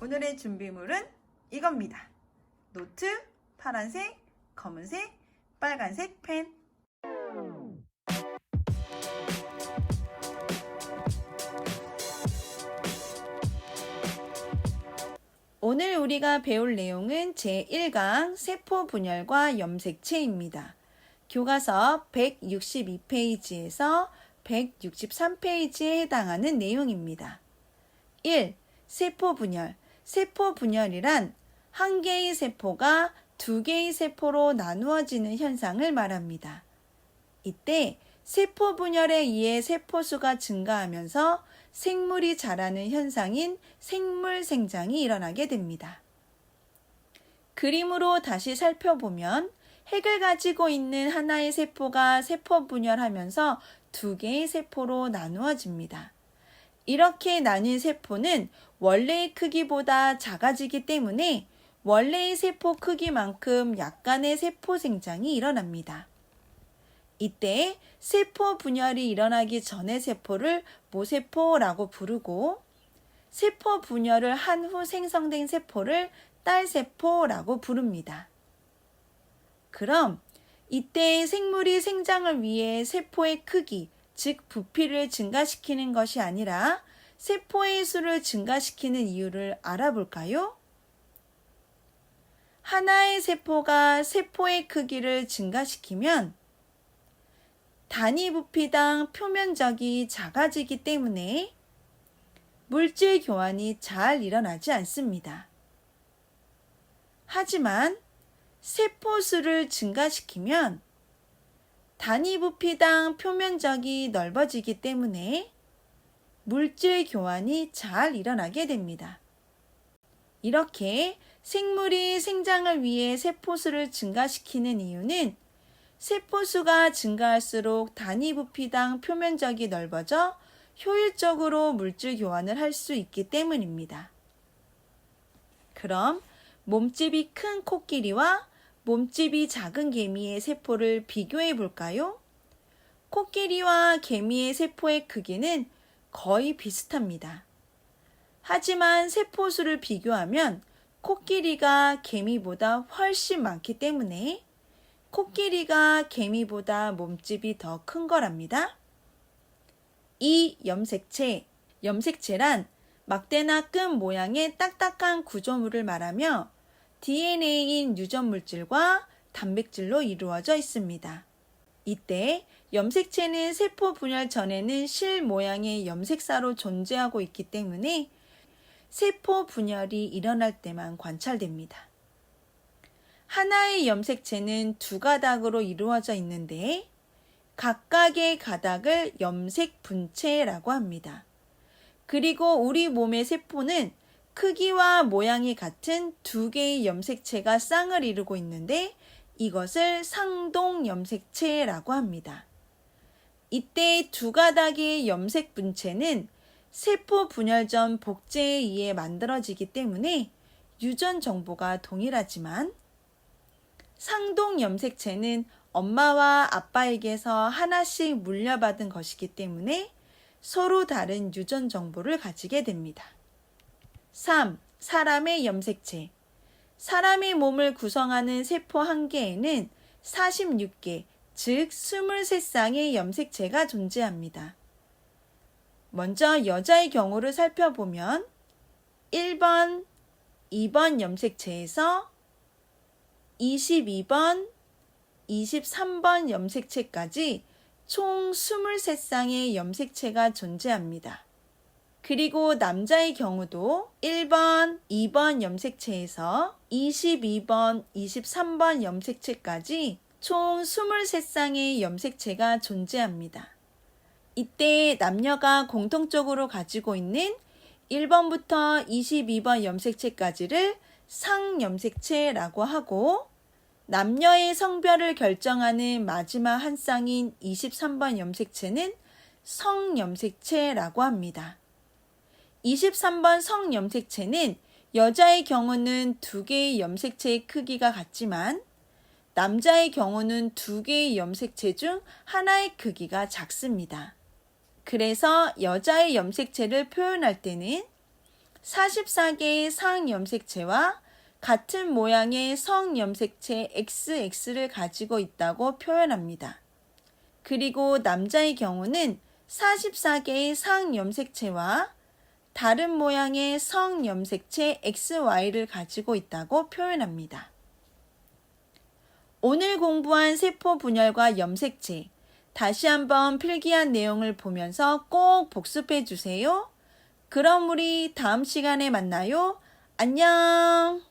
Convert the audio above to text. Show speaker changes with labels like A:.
A: 오늘의 준비물은 이겁니다. 노트, 파란색, 검은색, 빨간색 펜. 오늘 우리가 배울 내용은 제1강 세포 분열과 염색체입니다. 교과서 162페이지에서 163페이지에 해당하는 내용입니다. 1. 세포 분열. 세포 분열이란 한 개의 세포가 두 개의 세포로 나누어지는 현상을 말합니다. 이때 세포 분열에 의해 세포수가 증가하면서 생물이 자라는 현상인 생물 생장이 일어나게 됩니다. 그림으로 다시 살펴보면 핵을 가지고 있는 하나의 세포가 세포 분열하면서 두 개의 세포로 나누어집니다. 이렇게 나뉜 세포는 원래의 크기보다 작아지기 때문에 원래의 세포 크기만큼 약간의 세포 생장이 일어납니다. 이때 세포 분열이 일어나기 전의 세포를 모세포라고 부르고 세포 분열을 한 후 생성된 세포를 딸세포라고 부릅니다. 그럼 이때 생물이 생장을 위해 세포의 크기, 즉 부피를 증가시키는 것이 아니라 세포의 수를 증가시키는 이유를 알아볼까요? 하나의 세포가 세포의 크기를 증가시키면 단위 부피당 표면적이 작아지기 때문에 물질 교환이 잘 일어나지 않습니다. 하지만 세포 수를 증가시키면 단위 부피당 표면적이 넓어지기 때문에 물질 교환이 잘 일어나게 됩니다. 이렇게 생물이 생장을 위해 세포수를 증가시키는 이유는 세포수가 증가할수록 단위 부피당 표면적이 넓어져 효율적으로 물질 교환을 할 수 있기 때문입니다. 그럼 몸집이 큰 코끼리와 몸집이 작은 개미의 세포를 비교해 볼까요? 코끼리와 개미의 세포의 크기는 거의 비슷합니다. 하지만 세포수를 비교하면 코끼리가 개미보다 훨씬 많기 때문에 코끼리가 개미보다 몸집이 더 큰 거랍니다. 2. 염색체. 염색체란 막대나 끈 모양의 딱딱한 구조물을 말하며 DNA인 유전물질과 단백질로 이루어져 있습니다. 이때 염색체는 세포 분열 전에는 실 모양의 염색사로 존재하고 있기 때문에 세포 분열이 일어날 때만 관찰됩니다. 하나의 염색체는 두 가닥으로 이루어져 있는데 각각의 가닥을 염색 분체라고 합니다. 그리고 우리 몸의 세포는 크기와 모양이 같은 두 개의 염색체가 쌍을 이루고 있는데 이것을 상동 염색체라고 합니다. 이때 두 가닥의 염색 분체는 세포 분열 전 복제에 의해 만들어지기 때문에 유전 정보가 동일하지만 상동 염색체는 엄마와 아빠에게서 하나씩 물려받은 것이기 때문에 서로 다른 유전 정보를 가지게 됩니다. 3. 사람의 염색체. 사람의 몸을 구성하는 세포 한 개에는 46개, 즉 23쌍의 염색체가 존재합니다. 먼저 여자의 경우를 살펴보면 1번, 2번 염색체에서 22번, 23번 염색체까지 총 23쌍의 염색체가 존재합니다. 그리고 남자의 경우도 1번, 2번 염색체에서 22번, 23번 염색체까지 총 23쌍의 염색체가 존재합니다. 이때 남녀가 공통적으로 가지고 있는 1번부터 22번 염색체까지를 상염색체라고 하고 남녀의 성별을 결정하는 마지막 한 쌍인 23번 염색체는 성염색체라고 합니다. 23번 성염색체는 여자의 경우는 두 개의 염색체의 크기가 같지만 남자의 경우는 두 개의 염색체 중 하나의 크기가 작습니다. 그래서 여자의 염색체를 표현할 때는 44개의 상염색체와 같은 모양의 성염색체 XX를 가지고 있다고 표현합니다. 그리고 남자의 경우는 44개의 상염색체와 다른 모양의 성염색체 XY를 가지고 있다고 표현합니다. 오늘 공부한 세포 분열과 염색체, 다시 한번 필기한 내용을 보면서 꼭 복습해 주세요. 그럼 우리 다음 시간에 만나요. 안녕!